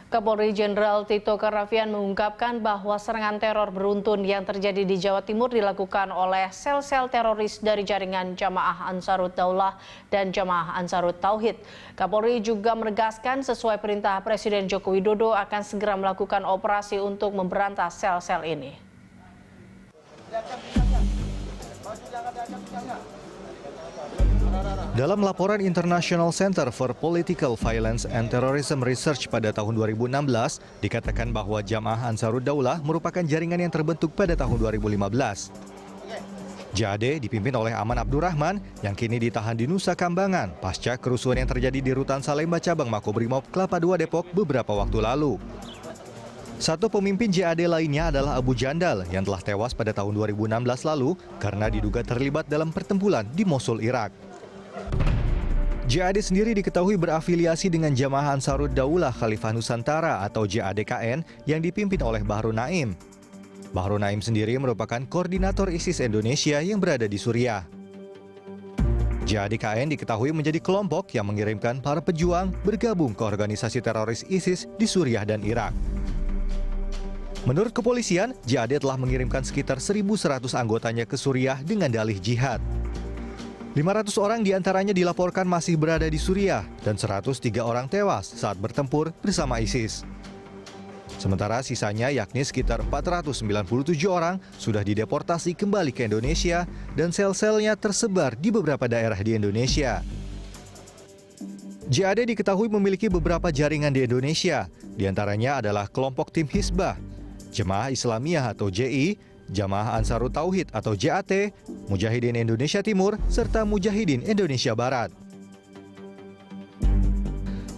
Kapolri Jenderal Tito Karnavian mengungkapkan bahwa serangan teror beruntun yang terjadi di Jawa Timur dilakukan oleh sel-sel teroris dari jaringan Jamaah Ansarut Daulah dan Jamaah Ansarut Tauhid. Kapolri juga menegaskan sesuai perintah Presiden Joko Widodo akan segera melakukan operasi untuk memberantas sel-sel ini. Dalam laporan International Center for Political Violence and Terrorism Research pada tahun 2016, dikatakan bahwa Jamaah Ansarut Daulah merupakan jaringan yang terbentuk pada tahun 2015. JAD dipimpin oleh Aman Abdurrahman yang kini ditahan di Nusa Kambangan pasca kerusuhan yang terjadi di Rutan Salemba Cabang Makobrimob Kelapa II Depok beberapa waktu lalu. Satu pemimpin JAD lainnya adalah Abu Jandal yang telah tewas pada tahun 2016 lalu karena diduga terlibat dalam pertempuran di Mosul, Irak. JAD sendiri diketahui berafiliasi dengan Jamaah Ansarut Daulah Khalifah Nusantara atau JADKN yang dipimpin oleh Bahru Naim. Bahru Naim sendiri merupakan koordinator ISIS Indonesia yang berada di Suriah. JADKN diketahui menjadi kelompok yang mengirimkan para pejuang bergabung ke organisasi teroris ISIS di Suriah dan Irak. Menurut kepolisian, JAD telah mengirimkan sekitar 1.100 anggotanya ke Suriah dengan dalih jihad. 500 orang diantaranya dilaporkan masih berada di Suriah dan 103 orang tewas saat bertempur bersama ISIS. Sementara sisanya yakni sekitar 497 orang sudah dideportasi kembali ke Indonesia dan sel-selnya tersebar di beberapa daerah di Indonesia. JAD diketahui memiliki beberapa jaringan di Indonesia, diantaranya adalah kelompok tim Hizbah, Jemaah Islamiyah atau JI, Jamaah Ansarut Tauhid atau JAT, Mujahidin Indonesia Timur, serta Mujahidin Indonesia Barat.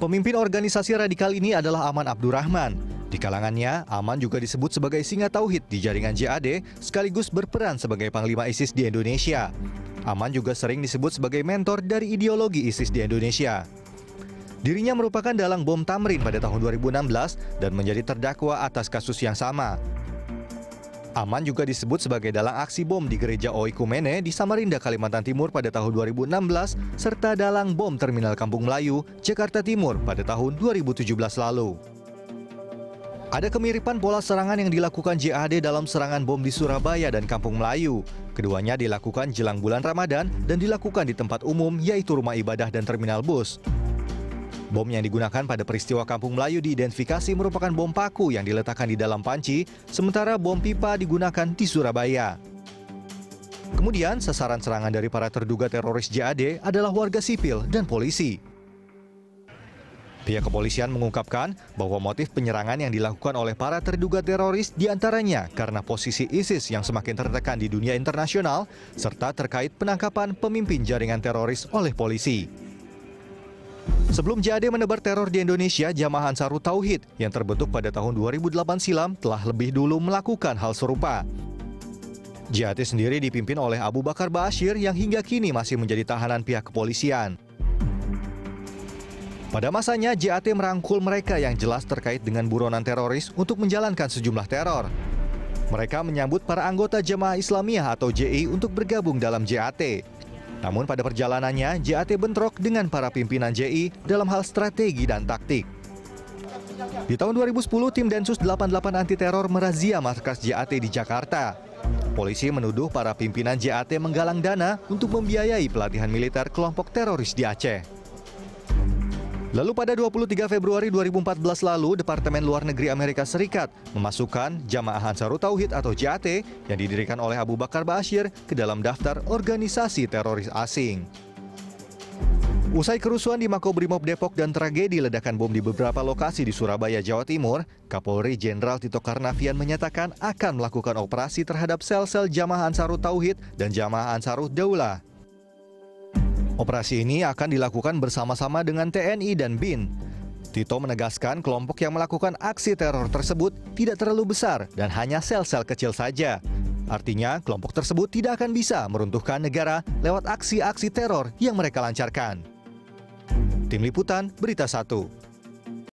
Pemimpin organisasi radikal ini adalah Aman Abdurrahman. Di kalangannya, Aman juga disebut sebagai singa tauhid di jaringan JAD, sekaligus berperan sebagai panglima ISIS di Indonesia. Aman juga sering disebut sebagai mentor dari ideologi ISIS di Indonesia. Dirinya merupakan dalang bom Tamrin pada tahun 2016 dan menjadi terdakwa atas kasus yang sama. Aman juga disebut sebagai dalang aksi bom di gereja Oikumene di Samarinda, Kalimantan Timur pada tahun 2016, serta dalang bom Terminal Kampung Melayu, Jakarta Timur pada tahun 2017 lalu. Ada kemiripan pola serangan yang dilakukan JAD dalam serangan bom di Surabaya dan Kampung Melayu. Keduanya dilakukan jelang bulan Ramadan dan dilakukan di tempat umum yaitu rumah ibadah dan terminal bus. Bom yang digunakan pada peristiwa Kampung Melayu diidentifikasi merupakan bom paku yang diletakkan di dalam panci, sementara bom pipa digunakan di Surabaya. Kemudian, sasaran serangan dari para terduga teroris JAD adalah warga sipil dan polisi. Pihak kepolisian mengungkapkan bahwa motif penyerangan yang dilakukan oleh para terduga teroris diantaranya karena posisi ISIS yang semakin tertekan di dunia internasional, serta terkait penangkapan pemimpin jaringan teroris oleh polisi. Sebelum JAD menebar teror di Indonesia, Jamaah Ansarut Tauhid yang terbentuk pada tahun 2008 silam telah lebih dulu melakukan hal serupa. JAD sendiri dipimpin oleh Abu Bakar Ba'asyir yang hingga kini masih menjadi tahanan pihak kepolisian. Pada masanya, JAD merangkul mereka yang jelas terkait dengan buronan teroris untuk menjalankan sejumlah teror. Mereka menyambut para anggota Jamaah Islamiyah atau JI untuk bergabung dalam JAT. Namun pada perjalanannya, JAT bentrok dengan para pimpinan JI dalam hal strategi dan taktik. Di tahun 2010, tim Densus 88 anti teror merazia markas JAT di Jakarta. Polisi menuduh para pimpinan JAT menggalang dana untuk membiayai pelatihan militer kelompok teroris di Aceh. Lalu pada 23 Februari 2014 lalu, Departemen Luar Negeri Amerika Serikat memasukkan Jamaah Ansarut Tauhid atau JAT yang didirikan oleh Abu Bakar Ba'asyir ke dalam daftar organisasi teroris asing. Usai kerusuhan di Makobrimob Depok dan tragedi ledakan bom di beberapa lokasi di Surabaya, Jawa Timur, Kapolri Jenderal Tito Karnavian menyatakan akan melakukan operasi terhadap sel-sel Jamaah Ansarut Tauhid dan Jamaah Ansarut Daulah. Operasi ini akan dilakukan bersama-sama dengan TNI dan BIN. Tito menegaskan kelompok yang melakukan aksi teror tersebut tidak terlalu besar dan hanya sel-sel kecil saja. Artinya, kelompok tersebut tidak akan bisa meruntuhkan negara lewat aksi-aksi teror yang mereka lancarkan. Tim Liputan, Berita 1.